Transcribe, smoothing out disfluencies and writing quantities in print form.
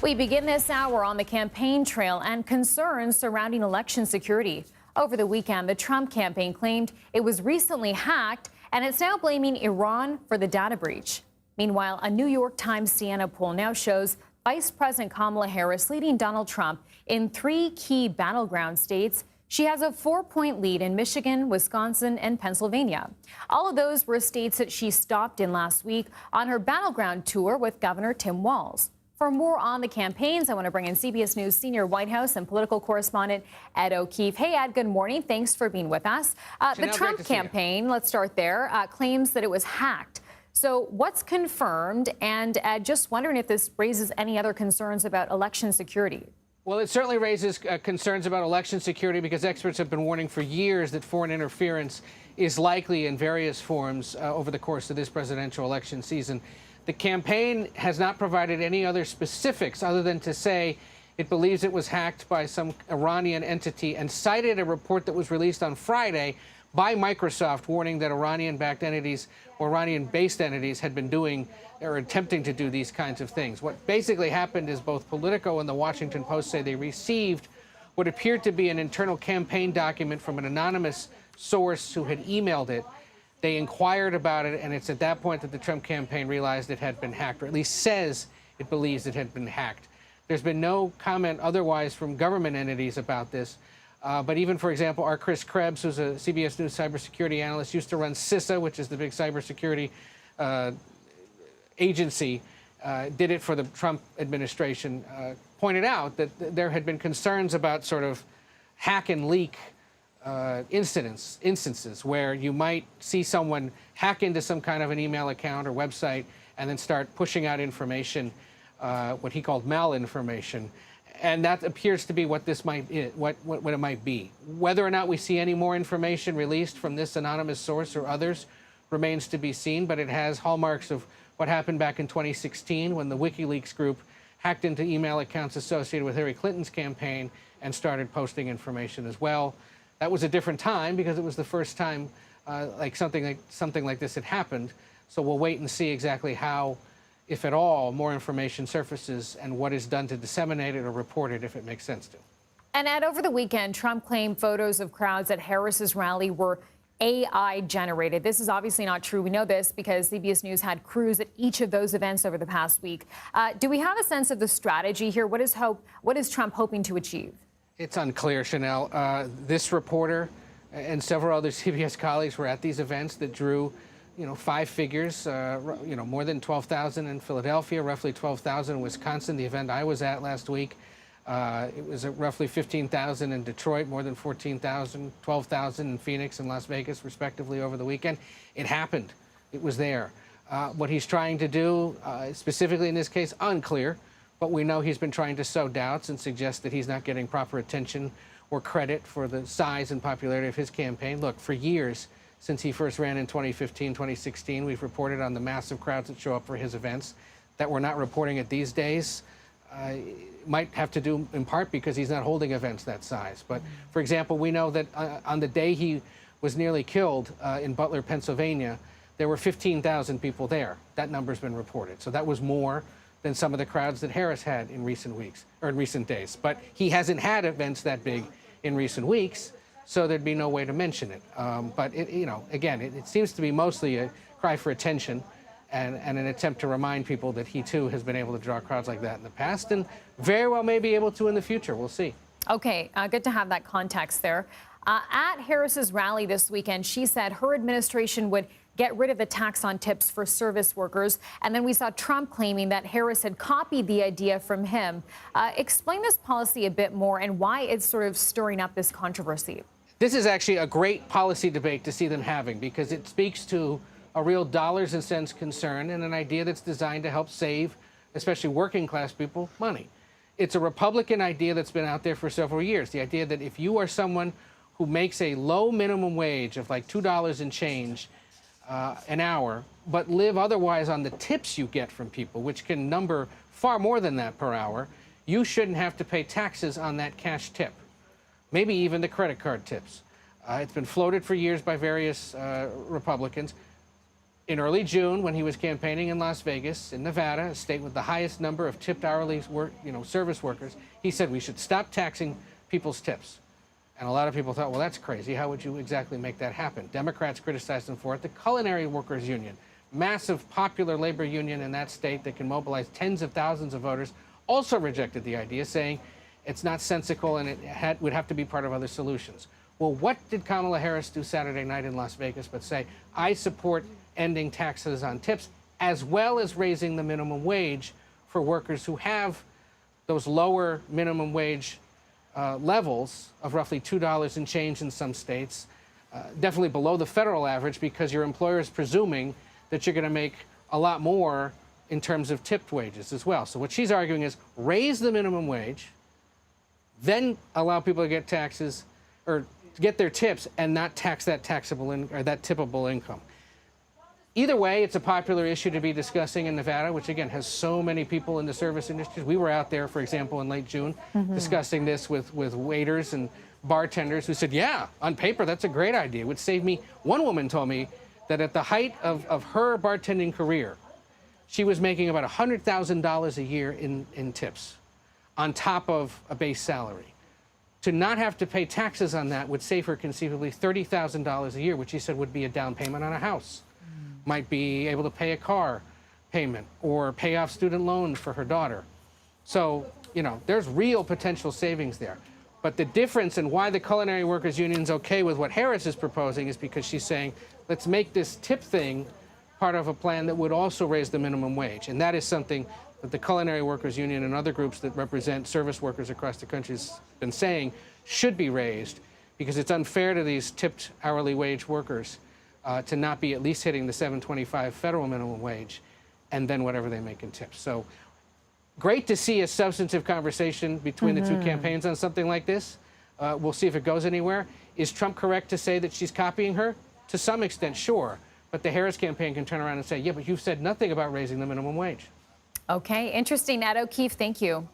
We begin this hour on the campaign trail and concerns surrounding election security. Over the weekend, the Trump campaign claimed it was recently hacked, and it's now blaming Iran for the data breach. Meanwhile, a New York Times Sienna poll now shows Vice President Kamala Harris leading Donald Trump in 3 key battleground states. She has a 4-point lead in Michigan, Wisconsin, and Pennsylvania. All of those were states that she stopped in last week on her battleground tour with Governor Tim Walz. For more on the campaigns, I want to bring in CBS News senior White House and political correspondent Ed O'Keefe. Hey, Ed, good morning. Thanks for being with us. The Trump campaign, let's start there, claims that it was hacked. So what's confirmed? And Ed, just wondering if this raises any other concerns about election security. Well, it certainly raises concerns about election security because experts have been warning for years that foreign interference is likely in various forms over the course of this presidential election season. The campaign has not provided any other specifics other than to say it believes it was hacked by some Iranian entity and cited a report that was released on Friday by Microsoft warning that Iranian-backed entities or Iranian-based entities had been doing or attempting to do these kinds of things. What basically happened is both Politico and the Washington Post say they received what appeared to be an internal campaign document from an anonymous source who had emailed it. They inquired about it, and it's at that point that the Trump campaign realized it had been hacked, or at least says it believes it had been hacked. There's been no comment otherwise from government entities about this. But even, for example, our Chris Krebs, who's a CBS News cybersecurity analyst, used to run CISA, which is the big cybersecurity agency, did it for the Trump administration, pointed out that there had been concerns about sort of hack and leak instances where you might see someone hack into some kind of an email account or website and then start pushing out information, what he called malinformation. And that appears to be what this might be, what it might be. Whether or not we see any more information released from this anonymous source or others remains to be seen, but it has hallmarks of what happened back in 2016 when the WikiLeaks group hacked into email accounts associated with Hillary Clinton's campaign and started posting information as well. That was a different time because it was the first time something like this had happened. So we'll wait and see exactly how, if at all, more information surfaces and what is done to disseminate it or report it if it makes sense to. And Ed, over the weekend, Trump claimed photos of crowds at Harris's rally were AI generated. This is obviously not true. We know this because CBS News had crews at each of those events over the past week. Do we have a sense of the strategy here? What is Trump hoping to achieve? It's unclear, Chanel. This reporter and several other CBS colleagues were at these events that drew, 5 figures, more than 12,000 in Philadelphia, roughly 12,000 in Wisconsin, the event I was at last week. It was at roughly 15,000 in Detroit, more than 14,000, 12,000 in Phoenix and Las Vegas, respectively, over the weekend. It happened. It was there. What he's trying to do, specifically in this case, unclear. But we know he's been trying to sow doubts and suggest that he's not getting proper attention or credit for the size and popularity of his campaign. Look, for years, since he first ran in 2015, 2016, we've reported on the massive crowds that show up for his events. That we're not reporting it these days might have to do in part because he's not holding events that size. But, for example, we know that on the day he was nearly killed in Butler, Pennsylvania, there were 15,000 people there. That number's been reported. So that was more than some of the crowds that Harris had in recent weeks or in recent days. But he hasn't had events that big in recent weeks, so there'd be no way to mention it. But it seems to be mostly a cry for attention and an attempt to remind people that he too has been able to draw crowds like that in the past and very well may be able to in the future. We'll see. Okay, good to have that context there. At Harris's rally this weekend, she said her administration would get rid of the tax on tips for service workers. And then we saw Trump claiming that Harris had copied the idea from him. Explain this policy a bit more and why it's sort of stirring up this controversy. This is actually a great policy debate to see them having because it speaks to a real dollars and cents concern and an idea that's designed to help save, especially working class people, money. It's a Republican idea that's been out there for several years. The idea that if you are someone who makes a low minimum wage of like $2 and change an hour, but live otherwise on the tips you get from people, which can number far more than that per hour, you shouldn't have to pay taxes on that cash tip, maybe even the credit card tips. It's been floated for years by various Republicans. in early June, when he was campaigning in Las Vegas, in Nevada, a state with the highest number of tipped hourly service workers, he said we should stop taxing people's tips. And a lot of people thought, well, that's crazy. How would you exactly make that happen? Democrats criticized him for it. The Culinary Workers Union, massive popular labor union in that state that can mobilize tens of thousands of voters, also rejected the idea, saying it's not sensical and it would have to be part of other solutions. Well, what did Kamala Harris do Saturday night in Las Vegas but say, I support ending taxes on tips, as well as raising the minimum wage for workers who have those lower minimum wage levels of roughly $2 and change in some states, definitely below the federal average, because your employer is presuming that you're going to make a lot more in terms of tipped wages as well. So what she's arguing is raise the minimum wage, then allow people to get taxes or get their tips and not tax that that tippable income. Either way, it's a popular issue to be discussing in Nevada, which again has so many people in the service industry. We were out there, for example, in late June, discussing this with waiters and bartenders who said, yeah, on paper, that's a great idea. It would save me. One woman told me that at the height of her bartending career, she was making about $100,000 a year in tips on top of a base salary. To not have to pay taxes on that would save her conceivably $30,000 a year, which she said would be a down payment on a house. Might be able to pay a car payment or pay off student loans for her daughter. So, there's real potential savings there. But the difference in why the Culinary Workers Union is okay with what Harris is proposing is because she's saying, let's make this tip thing part of a plan that would also raise the minimum wage. And that is something that the Culinary Workers Union and other groups that represent service workers across the country has been saying should be raised, because it's unfair to these tipped hourly wage workers to not be at least hitting the $7.25 federal minimum wage and then whatever they make in tips. So great to see a substantive conversation between the two campaigns on something like this. We'll see if it goes anywhere. Is Trump correct to say that she's copying her? To some extent, sure. But the Harris campaign can turn around and say, yeah, but you've said nothing about raising the minimum wage. Okay, interesting. Nat O'Keefe, thank you.